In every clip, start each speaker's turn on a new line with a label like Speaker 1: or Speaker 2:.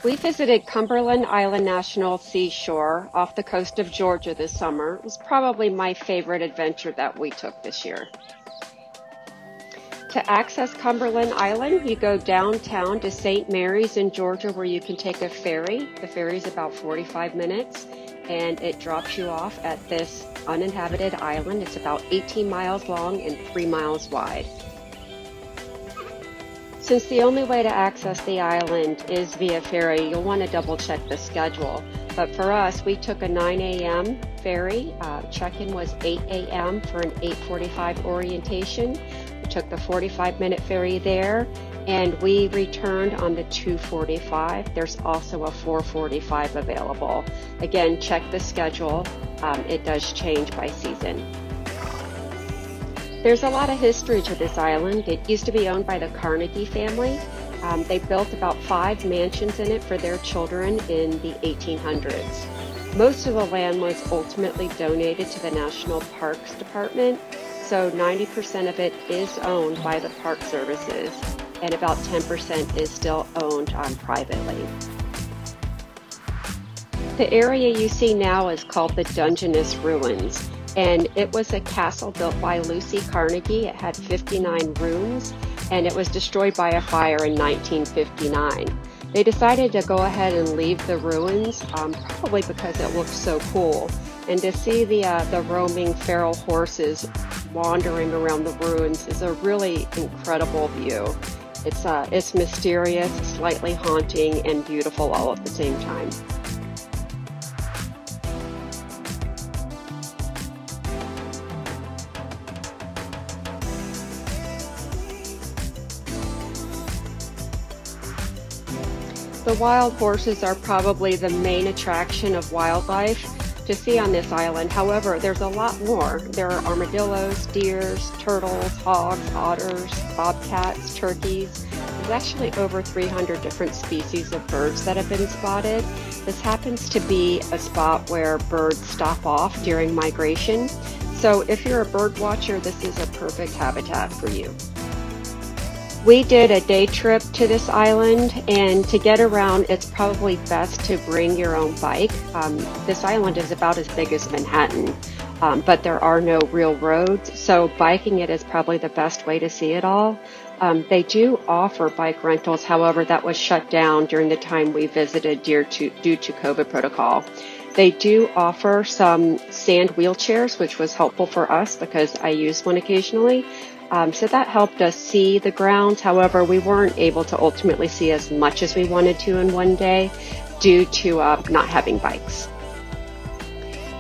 Speaker 1: We visited Cumberland Island National Seashore off the coast of Georgia this summer. It was probably my favorite adventure that we took this year. To access Cumberland Island, you go downtown to St. Mary's in Georgia, where you can take a ferry. The ferry is about 45 minutes, and it drops you off at this uninhabited island. It's about 18 miles long and 3 miles wide. Since the only way to access the island is via ferry, you'll want to double check the schedule. But for us, we took a 9 a.m. ferry. Check-in was 8 a.m. for an 8:45 orientation. We took the 45-minute ferry there, and we returned on the 2:45. There's also a 4:45 available. Again, check the schedule. It does change by season. There's a lot of history to this island. It used to be owned by the Carnegie family. They built about 5 mansions in it for their children in the 1800s. Most of the land was ultimately donated to the National Parks Department, so 90% of it is owned by the Park Services, and about 10% is still owned privately. The area you see now is called the Dungeness Ruins. And it was a castle built by Lucy Carnegie. It had 59 rooms, and it was destroyed by a fire in 1959. They decided to go ahead and leave the ruins, probably because it looked so cool. And to see the roaming feral horses wandering around the ruins is a really incredible view. It's mysterious, slightly haunting, and beautiful all at the same time. The wild horses are probably the main attraction of wildlife to see on this island. However, there's a lot more. There are armadillos, deers, turtles, hogs, otters, bobcats, turkeys. There's actually over 300 different species of birds that have been spotted. This happens to be a spot where birds stop off during migration. So if you're a bird watcher, this is a perfect habitat for you. We did a day trip to this island, and to get around, it's probably best to bring your own bike. This island is about as big as Manhattan, but there are no real roads, so biking it is probably the best way to see it all. They do offer bike rentals, however, that was shut down during the time we visited due to COVID protocol. They do offer some sand wheelchairs, which was helpful for us because I use one occasionally. So that helped us see the grounds. However, we weren't able to ultimately see as much as we wanted to in one day due to not having bikes.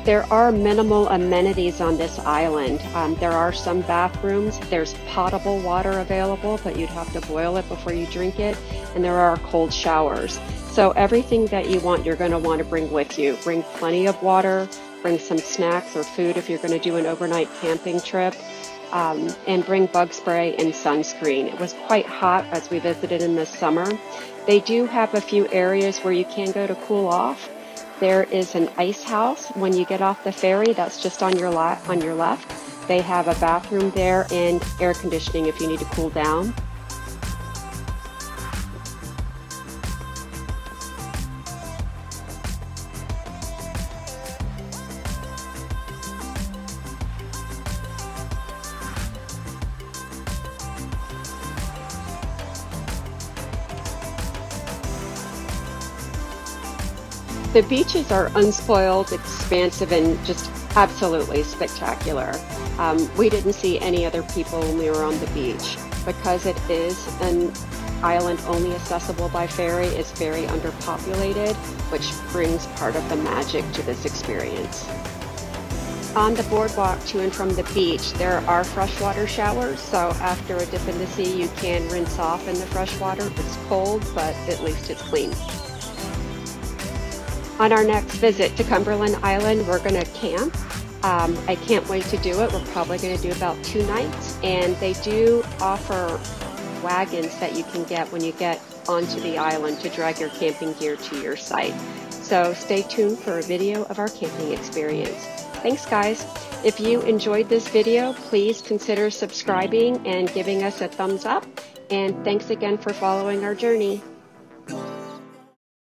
Speaker 1: There are minimal amenities on this island. There are some bathrooms. There's potable water available, but you'd have to boil it before you drink it. And there are cold showers. So everything that you want, you're going to want to bring with you. Bring plenty of water, bring some snacks or food if you're going to do an overnight camping trip. And bring bug spray and sunscreen. It was quite hot as we visited in the summer. They do have a few areas where you can go to cool off. There is an ice house when you get off the ferry. That's just on your left. They have a bathroom there and air conditioning if you need to cool down. The beaches are unspoiled, expansive, and just absolutely spectacular. We didn't see any other people when we were on the beach. Because it is an island only accessible by ferry, it's very underpopulated, which brings part of the magic to this experience. On the boardwalk to and from the beach, there are freshwater showers, so after a dip in the sea, you can rinse off in the freshwater. It's cold, but at least it's clean. On our next visit to Cumberland Island, we're going to camp. I can't wait to do it. We're probably going to do about 2 nights, and they do offer wagons that you can get when you get onto the island to drag your camping gear to your site. So stay tuned for a video of our camping experience. Thanks, guys. If you enjoyed this video, please consider subscribing and giving us a thumbs up. And thanks again for following our journey.